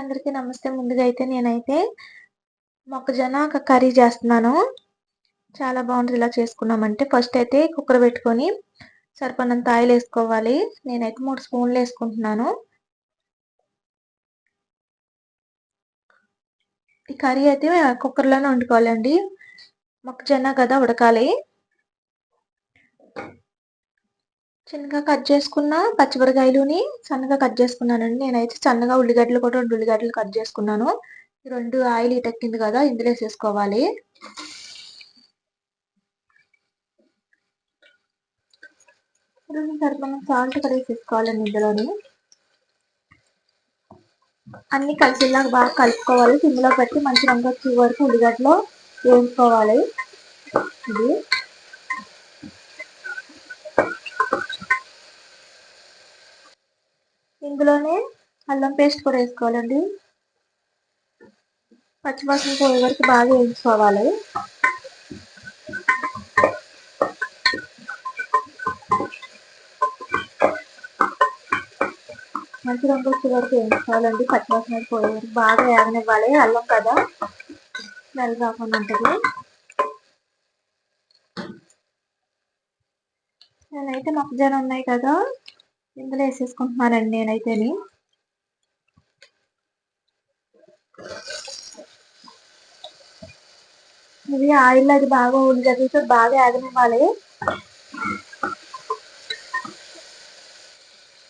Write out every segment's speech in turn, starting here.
అందరికీ నమస్తే. ముందుగా అయితే నేనైతే మొక్కజొన్న కర్రీ చేస్తున్నాను. చాలా బాగుంటది ఇలా చేసుకున్నామంటే. ఫస్ట్ అయితే కుక్కర్ పెట్టుకొని సరిపడినంత ఆయిల్ వేసుకోవాలి. నేనైతే 3 స్పూన్లు వేసుకుంటున్నాను. ఈ కర్రీ అయితే కుక్కర్లోనే వండుకోవాలండి. మొక్కజొన్న కదా ఉడకాలి. చిన్నగా కట్ చేసుకున్న పచ్చిమిరకాయలుని సన్నగా కట్ చేసుకున్నానండి. నేనైతే సన్నగా ఉల్లిగడ్డలు కూడా 2 ఉల్లిగడ్డలు కట్ చేసుకున్నాను. ఈ 2 ఆయిల్ ఇటెక్కింది కదా, ఇందులో వేసేసుకోవాలి. సరిపడిన సాల్ట్ కూడా వేసేసుకోవాలండి ఇందులోని. అన్ని కలిసేలాగా బాగా కలుపుకోవాలి. సిమ్లో పెట్టి మంచి రంగు వచ్చే వరకు ఉల్లిగడ్డలో వేసుకోవాలి. ఇది ఇందులోనే అల్లం పేస్ట్ కూడా వేసుకోవాలండి. పచ్చివాసన పోయే వరకు బాగా వేయించుకోవాలి. మంచి రంగు వచ్చే వరకు వేయించుకోవాలండి. పచ్చివాసన పోయే వరకు బాగా వేగనివ్వాలి. అల్లం కదా స్మెల్ రాకుండా ఉంటుంది. నేనైతే మొక్కజొన్న ఉన్నాయి కదా, ఇందులో వేసేసుకుంటున్నానండి నేనైతేని. ఇది ఆయిల్ అది బాగా ఉల్లిగడ్డలతో బాగా వేగనివ్వాలి.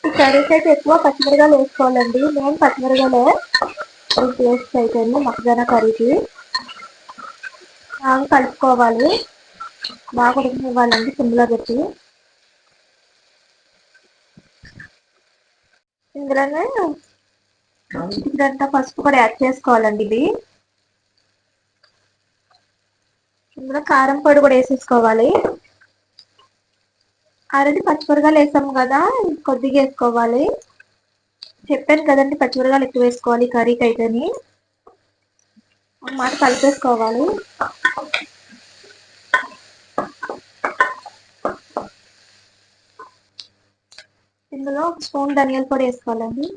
ఈ కర్రీకి అయితే ఎక్కువ పచ్చిమిరకాయలు వేసుకోవాలండి. నేను పచ్చిమిరకాయలే టేస్ట్ అయితే మొక్కజొన్న కర్రీకి. బాగా కలుపుకోవాలి. బాగా ఉడకనివ్వాలండి సిమ్లో పెట్టి. ఇందులోనే చిటికెడంతా పసుపు కూడా యాడ్ చేసుకోవాలండి. ఇది ఇందులో కారం పొడి కూడా వేసేసుకోవాలి. ఆల్రెడీ పచ్చిమిరకాయలు వేసాము కదా, కొద్దిగా వేసుకోవాలి. చెప్పాను కదండి పచ్చిమిరకాయలు ఎక్కువ వేసుకోవాలి కర్రీకి అయితేని. అన్నమాట కలిపేసుకోవాలి. ఇందులో 1 స్పూన్ ధనియాల పొడి వేసుకోవాలండి.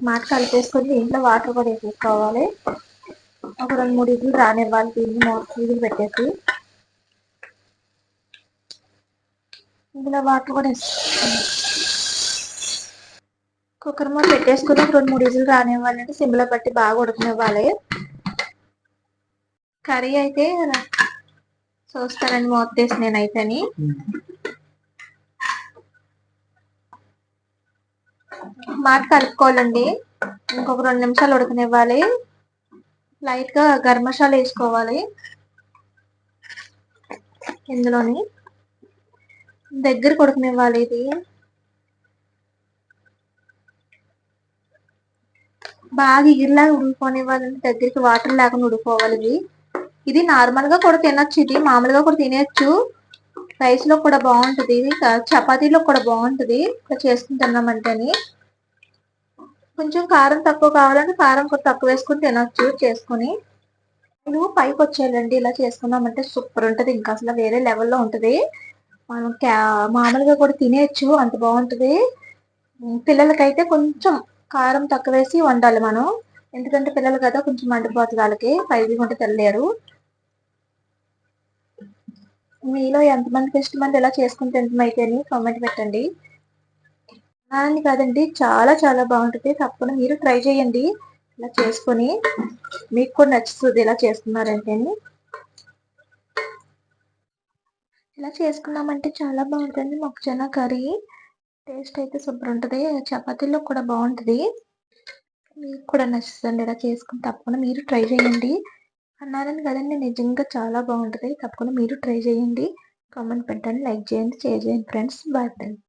మాట కలిపేసుకొని దీంట్లో వాటర్ కూడా వేసేసుకోవాలి. ఒక 2-3 ఇడ్లు రానివ్వాలి. దీన్ని 3 ఇడ్లు పెట్టేసి ఇందులో వాటర్ కూడా వేసుకోవాలి. కుక్కర్ మూత పెట్టేసుకుని ఒక 2-3 ఇడ్లు రానివ్వాలంటే సిమ్లో పట్టి బాగా ఉడకనివ్వాలి. కర్రీ అయితే చూస్తానండి మూత తీసి నేనైతేని. మాట కలుపుకోవాలండి. ఇంకొక 2 నిమిషాలు ఉడకనివ్వాలి. లైట్గా గరం మసాలా వేసుకోవాలి. ఇందులోని దగ్గర ఉడకనివ్వాలి. ఇది బాగా ఇగిరిలాగా ఉడికిపోనివ్వాలంటే దగ్గరికి వాటర్ లేకుండా ఉడికిపోవాలి. ఇది నార్మల్ గా కూడా తినొచ్చు. ఇది మామూలుగా కూడా తినేయచ్చు. రైస్ లో కూడా బాగుంటది. చపాతీలో కూడా బాగుంటది ఇలా చేసుకుని తిన్నామంటేని. కొంచెం కారం తక్కువ కావాలంటే కారం కూడా తక్కువ వేసుకుని తినొచ్చు చేసుకుని. నువ్వు పైకి వచ్చేయాలండి. ఇలా చేసుకున్నామంటే సూపర్ ఉంటది. ఇంకా అసలు వేరే లెవెల్లో ఉంటది. మనం మామూలుగా కూడా తినేయచ్చు, అంత బాగుంటది. పిల్లలకైతే కొంచెం కారం తక్కువ వేసి వండాలి మనం. ఎందుకంటే పిల్లలు కదా కొంచెం మండిపోతుంది వాళ్ళకి. పైకి ఉంటే తినలేరు. మీలో ఎంతమందికి ఇష్టమంది ఇలా చేసుకుని తింటామైతేని కామెంట్ పెట్టండి. అని కాదండి, చాలా చాలా బాగుంటుంది. తప్పకుండా మీరు ట్రై చేయండి ఇలా చేసుకొని. మీకు కూడా నచ్చుతుంది ఇలా చేసుకున్నారంటే. ఇలా చేసుకున్నామంటే చాలా బాగుంటుంది మొక్కజొన్న కర్రీ. టేస్ట్ అయితే సూపర్ ఉంటుంది. చపాతీలో కూడా బాగుంటుంది. మీకు కూడా నచ్చుతుంది ఇలా చేసుకుని. తప్పకుండా మీరు ట్రై చేయండి. అన్నారని కదండి, నిజంగా చాలా బాగుంటుంది. తప్పకుండా మీరు ట్రై చేయండి. కామెంట్ పెట్టండి, లైక్ చేయండి, షేర్ చేయండి ఫ్రెండ్స్. Bye friends.